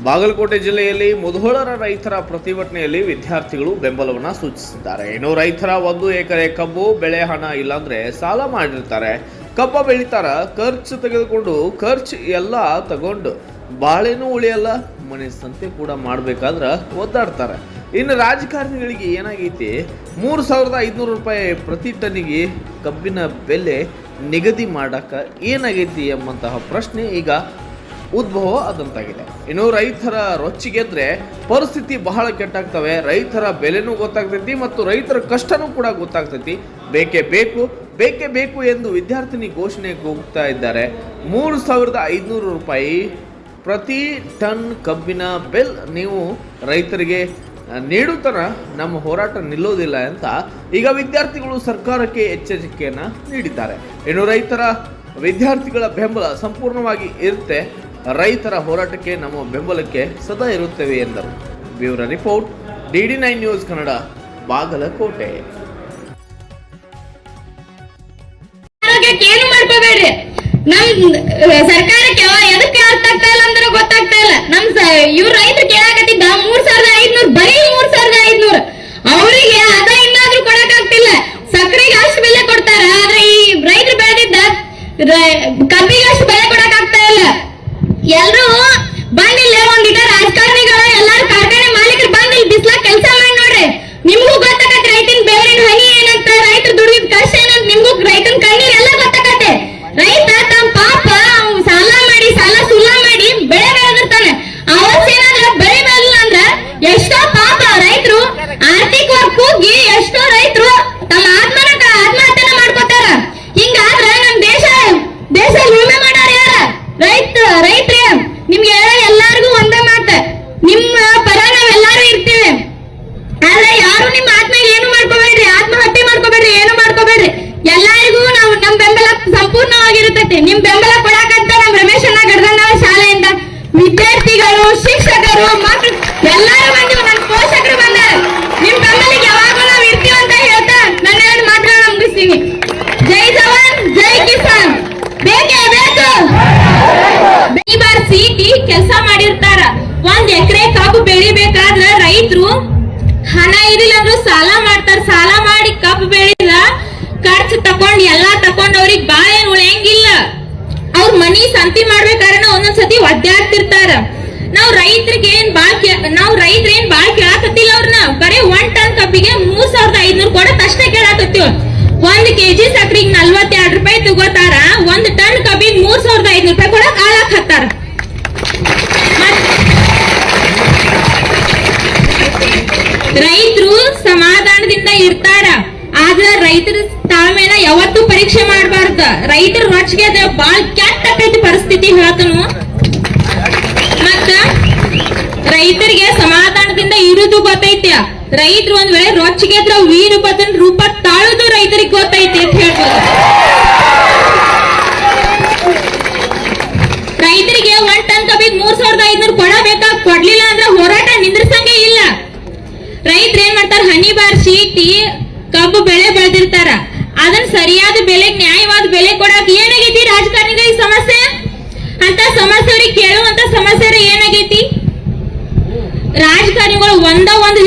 ಬಾಗಲಕೋಟೆ ಜಿಲ್ಲೆಯಲ್ಲಿ ಮುಧೋಳರ ರೈತರ ಪ್ರತಿಭಟನೆಯಲ್ಲಿ ವಿದ್ಯಾರ್ಥಿಗಳು ಬೆಂಬಲವನ್ನು ಸೂಚಿಸಿದ್ದಾರೆ. ಇನ್ನು ರೈತರ 1 ಎಕರೆ ಕಬ್ಬು ಬೆಳೆ ಹಣ ಇಲ್ಲಾಂದ್ರೆ ಸಾಲ ಮಾಡಿರ್ತಾರೆ, ಕಬ್ಬ ಬೆಳಿತಾರ, ಖರ್ಚು ತೆಗೆದುಕೊಂಡು ಎಲ್ಲ ತಗೊಂಡು ಬಾಳೆನೂ ಉಳಿಯಲ್ಲ, ಮನೆ ಸಂತೆ ಕೂಡ ಮಾಡಬೇಕಾದ್ರೆ ಒದ್ದಾಡ್ತಾರೆ. ಇನ್ನು ರಾಜಕಾರಣಿಗಳಿಗೆ ಏನಾಗೈತಿ, 3,500 ರೂಪಾಯಿ ಪ್ರತಿ ಟನ್ನಿಗೆ ಕಬ್ಬಿನ ಬೆಲೆ ನಿಗದಿ ಮಾಡಕ್ಕೆ ಏನಾಗೈತಿ ಎಂಬಂತಹ ಪ್ರಶ್ನೆ ಈಗ ಉದ್ಭವ ಆದಂತಾಗಿದೆ. ಇನ್ನು ರೈತರ ರೊಚ್ಚಿಗೆದ್ರೆ ಪರಿಸ್ಥಿತಿ ಬಹಳ ಕೆಟ್ಟಾಗ್ತವೆ. ರೈತರ ಬೆಲೆನೂ ಗೊತ್ತಾಗ್ತೈತಿ ಮತ್ತು ರೈತರ ಕಷ್ಟನೂ ಕೂಡ ಗೊತ್ತಾಗ್ತೈತಿ. ಬೇಕೇ ಬೇಕು ಎಂದು ವಿದ್ಯಾರ್ಥಿನಿ ಘೋಷಣೆ ಕೂಗ್ತಾ ಇದ್ದಾರೆ. 3,500 ರೂಪಾಯಿ ಪ್ರತಿ ಟನ್ ಕಬ್ಬಿನ ಬೆಲ್ ನೀವು ರೈತರಿಗೆ ನೀಡುತ್ತರ ನಮ್ಮ ಹೋರಾಟ ನಿಲ್ಲೋದಿಲ್ಲ ಅಂತ ಈಗ ವಿದ್ಯಾರ್ಥಿಗಳು ಸರ್ಕಾರಕ್ಕೆ ಎಚ್ಚರಿಕೆಯನ್ನು ನೀಡಿದ್ದಾರೆ. ಇನ್ನು ರೈತರ ವಿದ್ಯಾರ್ಥಿಗಳ ಬೆಂಬಲ ಸಂಪೂರ್ಣವಾಗಿ ಇರುತ್ತೆ. ರೈತರ ಹೋರಾಟಕ್ಕೆ ನಮ್ಮ ಬೆಂಬಲಕ್ಕೆ ಸದಾ ಇರುತ್ತೇವೆ ಎಂದರು. Bureau report, DD9 news Kannada, Bagalkot. ಏನು ಮಾಡ್ಕೋಬೇಡ್ರಿ, ನಮ್ ಸರ್ಕಾರಕ್ಕೆ ಎದಕ್ಕೆ ಅರ್ಥ ಆಗ್ತಾ ಇಲ್ಲ ಅಂದ್ರೆ ಗೊತ್ತಾಗ್ತಾ ಇಲ್ಲ. ಇವ್ರ ರೈತರು ಕೇಳಾಕತ್ತಿದ್ದ 3,500, ಬರೀ 3,500. ಅವರಿಗೆ ಅದ ಇನ್ನಾದ್ರೂ ಕೊಡಕ್ ಆಗ್ತಿಲ್ಲ. ಸಕ್ಕರೆಗೆ ಅಷ್ಟು ಬೆಲೆ ಕೊಡ್ತಾರ, ಆದ್ರೆ ಈ ರೈತರು ಬೆಳೆದಿದ್ದ ಕಬ್ಬಿಗೆ ಅಷ್ಟು ಬೆಲೆ ಕೊಡಕ್ ಆಗ್ತಾ ಇಲ್ಲ. ಎಲ್ರು ಬಂದಿಲ್ಲ, ಒಂದಿಟ ರಾಜಕಾರಣಿಗಳು ಎಲ್ಲಾರು ಕಾರ್ಖಾನೆ ಮಾಲೀಕರು ಬಂದಿಲ್ಲ, ಬಿಸ್ಲಾಗ ಕೆಲಸ ಮಾಡಿ ನೋಡ್ರಿ, ನಿಮ್ಗೂ ಗೊತ್ತಾಗತ್ತೆ ರೈತನ ಬೆವರಿನ ಹನಿ ಏನಂತ, ರೈತರು ದುಡಿದ ಕಷ್ಟ ಏನಂತ ನಿಮ್ಗೂ ರೈತನ ಕಣ್ಣೀರ್ ಎಲ್ಲ ಗೊತ್ತಾಗತ್ತೆ. ರೈತ ತಮ್ಮ ಪಾಪ ಸಾಲ ಸುಲ್ಲ ಮಾಡಿ ಬೆಳೆ ಬೆಳೆದಿರ್ತಾನೆ. ಅವತ್ತೇನಾದ್ರ ಬೆಳೆ ಬೆಳೆದಿಲ್ಲ ಅಂದ್ರ ಎಷ್ಟೋ ಪಾಪ ರೈತರು ಆರ್ಥಿಕವಾಗಿ ಕುಗ್ಗಿ ಎಷ್ಟೋ ರೈತರು ತಮ್ಮ ಆತ್ಮಹತ್ಯೆನ ಮಾಡ್ಕೋತಾರ. ಹಿಂಗಾದ್ರೆ ನಮ್ ದೇಶ ವಿಮೆ ಮಾಡಾರ ಯಾರ? ರೈತ್ರಿ ನಿಮ್ಗೆ ಎಲ್ಲಾರ್ಗು ಒಂದ ಮಾತ, ನಿಮ್ಮ ಪರ ನಾವೆಲ್ಲಾರು ಇರ್ತೀವಿ. ಆದ್ರೆ ಯಾರು ನಿಮ್ಮ ಆತ್ಮಗೆ ಏನು ಮಾಡ್ಕೋಬೇಡ್ರಿ, ಆತ್ಮಹತ್ಯೆ ಮಾಡ್ಕೋಬೇಡ್ರಿ, ಏನು ಮಾಡ್ಕೋಬೇಡ್ರಿ. ಎಲ್ಲಾರಿಗೂ ನಾವು ನಮ್ ಬೆಂಬಲ ಸಂಪೂರ್ಣವಾಗಿರುತ್ತೈತಿ. ನಿಮ್ ಬೆಂಬಲ ಕೊಡಕಂತ ನಮ್ ರಮೇಶ್ ಅಣ್ಣ ಗಡ್ದಣ್ಣ ಶಾಲೆಯಿಂದ ವಿದ್ಯಾರ್ಥಿಗಳು, ಶಿಕ್ಷಕರು, ಮಕ್ಕಳು ಎಲ್ಲಾರು ಬಂದಿವ್, ನನ್ ಪೋಷಕರು ಬಂದಾರ. ನಿಮ್ ಬೆಂಬಲಿಗೆ ಯಾವಾಗೂ ನಾವ್ ಇರ್ತೀವಿ ಅಂತ ಹೇಳ್ತಾ ನನ್ನ ಮಾತುಗಳನ್ನ ಮುಗಿಸ್ತೀನಿ. ಜೈ ಜವಾನ್, ಜೈ ಕಿಸಾನ್. ಬೇಕೇ ಬೇಕು. ಈ ಬಾರ್ ಸಿಟಿ ಕೆಲಸ ಮಾಡಿರ್ತಾರ. 1 ಎಕರೆ ಕಬ್ಬು ಬೆಳಿಬೇಕಾದ್ರ ರೈತರು ಹಣ ಇದಿಲ್ಲ ಅಂದ್ರೂ ಸಾಲ ಮಾಡ್ತಾರ. ಸಾಲ ಮಾಡಿ ಕಬ್ಬು ಬೆಳಿದ ಖರ್ಚು ತಕೊಂಡ್ ಎಲ್ಲಾ ತಕೊಂಡ್ ಅವ್ರಿಗೆ ಬಾಳ ಏನ್ ಉಳಿಯಂಗಿಲ್ಲ. ಅವ್ರ ಮನಿ ಸಂತಿ ಮಾಡ್ಬೇಕಾದ್ರೆ ಒಂದೊಂದ್ಸತಿ ಒದ್ದಾಡ್ತಿರ್ತಾರ. ನಾವ್ ರೈತರಿಗೆ ಏನ್ ಬಾಳ್ ಕೇಳಾಕತ್ತಿಲ್ಲ. ಅವ್ರನ್ನ ಬರೀ 1 ಟನ್ ಕಬ್ಬಿಗೆ 3,500 ಕೊಡತ್ ಅಷ್ಟೇ ಕೇಳಾಕತ್ತೀವಿ. 1 kg ಸಕ್ರಿಗೆ 42 ರೂಪಾಯಿ ತಗೋತಾರ. 1 ಟನ್ ಕಬ್ಬಿಗೆ 3,500 ರೂಪಾಯಿ ಕೊಡಕ್ ಆಳಾಕ್ ಹತ್ತಾರ. ರೈತರು ಸಮಾಧಾನದಿಂದ ಇರ್ತಾರ, ಆದ್ರ ರೈತರ ತಾಳ್ಮೆನ ಯಾವತ್ತೂ ಪರೀಕ್ಷೆ ಮಾಡಬಾರ್ದ. ರೈತರ ರೊಚ್ಚಿಗೆ ಬಾಳ್ ಕೆಟ್ಟ ಪರಿಸ್ಥಿತಿ ಹೇಳ್ತನು. ಮತ್ತ ರೈತರಿಗೆ ಸಮಾಧಾನದಿಂದ ಇರುದು ಗೊತ್ತೈತಿ. ರೈತರು ಒಂದ್ ವೇಳೆ ರೊಚ್ಚಿಗೆ ವೀರಭದ್ರನ ರೂಪ ತಾಳುದು ರೈತರಿಗೆ ಗೊತ್ತೈತಿ ಅಂತ ಹೇಳ್ಬೋದು. ರೈತರಿಗೆ 1 ಟನ್ ಕಬ್ಬಿಗೆ 3,500 ಕೊಡಬೇಕಾ? ಕೊಡ್ಲಿಲ್ಲ ಅಂದ್ರೆ ಹೋರಾಟ ನಿಂದ್ರಸಂಗೇ ಇಲ್ಲ. ರೈತರು ಏನ್ ಮಾಡ್ತಾರ, ಹನಿ ಬಾರ್ಸಿ ಕಬ್ಬು ಬೆಳೆ ಬೆಳೆದಿರ್ತಾರ. ಅದನ್ನ ಸರಿಯಾದ ಬೆಲೆಗೆ ನ್ಯಾಯವಾದ ಬೆಲೆ ಕೊಡಕ್ ಏನಾಗೈತಿ ರಾಜಕಾರಣಿಗಳಿಗೆ ಸಮಸ್ಯೆ ಅಂತ ಸಮಸ್ಯೆ ಅವ್ರಿಗೆ ಕೇಳುವಂತ ಸಮಸ್ಯೆ ಏನಾಗೈತಿ? ರಾಜಕಾರಣಿಗಳು ಒಂದು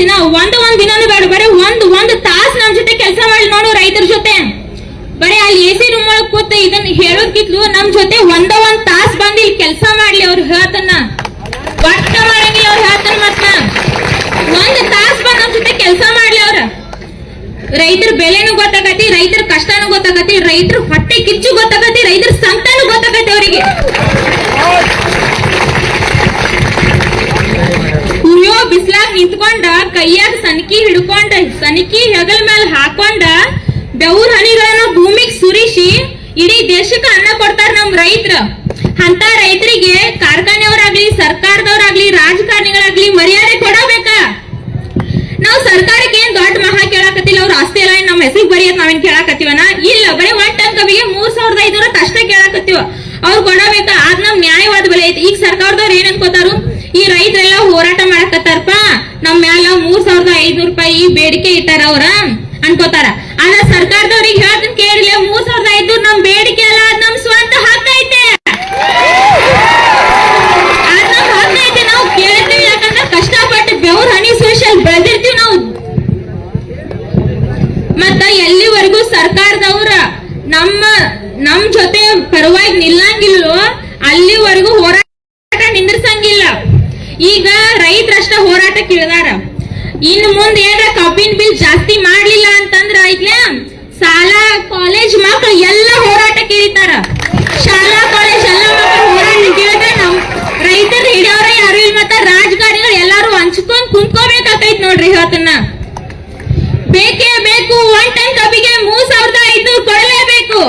ದಿನನೂ ಬೇಡ, ಬರೀ ಒಂದು ತಾಸು ನಮ್ ಜೊತೆ ಕೆಲಸ ಮಾಡಿ ನೋಡು. ರೈತರ ಜೊತೆ ಬರೀ ಅಲ್ಲಿ AC ರೂಮ್ ಒಳಗ್ ಕೂತ ಇದನ್ನ ಹೇಳೋದ್ಕಿತ್ಲು ನಮ್ ಜೊತೆ ಒಂದ್ ತಾಸು ಬಂದು ಇಲ್ಲಿ ಕೆಲಸ ಮಾಡ್ಲಿ. ಅವ್ರು ಹೇಳ್ತನ್ನ ಒಟ್ಟ ಮಾಡಂಗಿಲ್ಲ. ಅವ್ರು ಹೇಳ್ತಾನ ಮತ್ತ 1 ತಾಸು ಬಂದ್ ನಮ್ ಜೊತೆ ಕೆಲಸ ಮಾಡ್ಲಿ. ಅವ್ರ ರೈತರ ಬೆಲೆನೂ ಗೊತ್ತಾಗತಿ, ರೈತರ ಕಷ್ಟನೂ ಗೊತ್ತಾಗತಿ, ರೈತರ ಹೊಟ್ಟೆ ಕಿಚ್ಚು ಗೊತ್ತಾಗತಿ, ರೈತರ ಸಂಕಟನೂ ಗೊತ್ತಾಗತಿ ಅವರಿಗೆ. ಉರಿಯೋ ಬಿಸ್ಲಾಗ ನಿಂತ್ಕೊಂಡ ಕೈಯಾಗ ಸನಕಿ ಹಿಡ್ಕೊಂಡ ಸನಕಿ ಹೆಗಲ್ ಮೇಲೆ ಹಾಕೊಂಡ ಬೆವ್ರ ಹನಿಗಳನ್ನ ಭೂಮಿಗೆ ಸುರಿಸಿ ಇಡೀ ದೇಶಕ್ಕೆ ಅನ್ನ ಕೊಡ್ತಾರ ನಮ್ ರೈತರ. ಅಂತ ರೈತರಿಗೆ ಕಾರ್ಖಾನೆಯವರಾಗ್ಲಿ, ಸರ್ಕಾರದವರಾಗ್ಲಿ, ರಾಜಕಾರಣಿಗಳಾಗ್ಲಿ ಮರ್ಯಾದೆ ಕೊಡಬೇಕಾ? ನಾವ್ ಸರ್ಕಾರಕ್ಕೆ ಏನ್ ದೊಡ್ಡ ಮಹಾ ಕೇಳಾಕತ್ತಿಲ್ಲ. ಅವ್ರ ಆಸ್ತಿ ಎಲ್ಲ ನಮ್ಮ ಹೆಸರಿಗೆ ಬರೆಯತ್ ನಾವೇನ್ ಕೇಳಾಕತ್ತೀವನ? ಇಲ್ಲ, ಬರೀ 1 ಟನ್ ಕಬ್ಬಿಗೆ 3,500 ಅಷ್ಟೇ ಕೇಳಾಕತ್ತೀವ. ಅವ್ರು ಕೊಡಬೇಕಾ? ಅದ್ ನಮ್ ನ್ಯಾಯವಾದ ಬೆಲೆ ಐತಿ. ಈಗ ಸರ್ಕಾರದವ್ರು ಏನ್ ಅನ್ಕೋತಾರು, ಈ ರೈತರೆಲ್ಲ ಹೋರಾಟ ಮಾಡಕತ್ತಾರಪ್ಪ, ನಮ್ ಮ್ಯಾಲ 3,500 ರೂಪಾಯಿ ಬೇಡಿಕೆ ಇಟ್ಟಾರ ಅವ್ರ ಅನ್ಕೋತಾರ. ಆದ್ರೆ ಸರ್ಕಾರದವ್ರಿಗೆ ಹೇಳ್ತೀನಿ ಕೇಳಿಲ್ಲ, 3,500 ನಮ್ ಬೇಡಿಕೆ ಅಲ್ಲ, ಅದ್ ನಮ್ ಸ್ವಂತ ಹಕ್ಕ ಐತೆ. ಅದ್ ನಮ್ ಹಕ್ಕ ಐತೆ. ನಾವು ಕೇಳ ಯಾವಾಗ ನಿಲ್ಲಂಗಿಲ್ಲೋ ಅಲ್ಲಿವರೆಗೂ ಹೋರಾಟ ನಿಂದ್ರಸಂಗಿಲ್ಲ. ಈಗ ರೈತರಷ್ಟ ಹೋರಾಟಕ್ಕೆ ಇಳಿದಾರ. ಇನ್ನು ಮುಂದೆ ಏನಾರ ಕಬ್ಬಿನ ಬಿಲ್ ಜಾಸ್ತಿ ಮಾಡ್ಲಿಲ್ಲ ಅಂತಂದ್ರ ಐತ್ಲೆ ಶಾಲಾ ಕಾಲೇಜ್ ಮಕ್ಕಳು ಎಲ್ಲ ಹೋರಾಟಕ್ಕೆ ಇಳಿತಾರ. ಶಾಲಾ ಕಾಲೇಜ್ ಎಲ್ಲ ಮಕ್ಕಳು ಹೋರಾಟಕ್ಕೆ ಇಳಿದ್ರೆ ನಮ್ ರೈತರು ಹಿಡಿಯೋರ ಯಾರು ಇಲ್ಲ, ಮತ್ತ ರಾಜಕಾರಣಿಗಳು ಎಲ್ಲಾರು ಹಂಚ್ಕೊಂಡ್ ಕುಂತ್ಕೋಬೇಕಾಗೈತ್ ನೋಡ್ರಿ. ಇವತ್ತನ್ನ ಬೇಕೇ ಬೇಕು. 1 ಟನ್ ಕಬ್ಬಿಗೆ 3500 ಕೊಡಲೇಬೇಕು.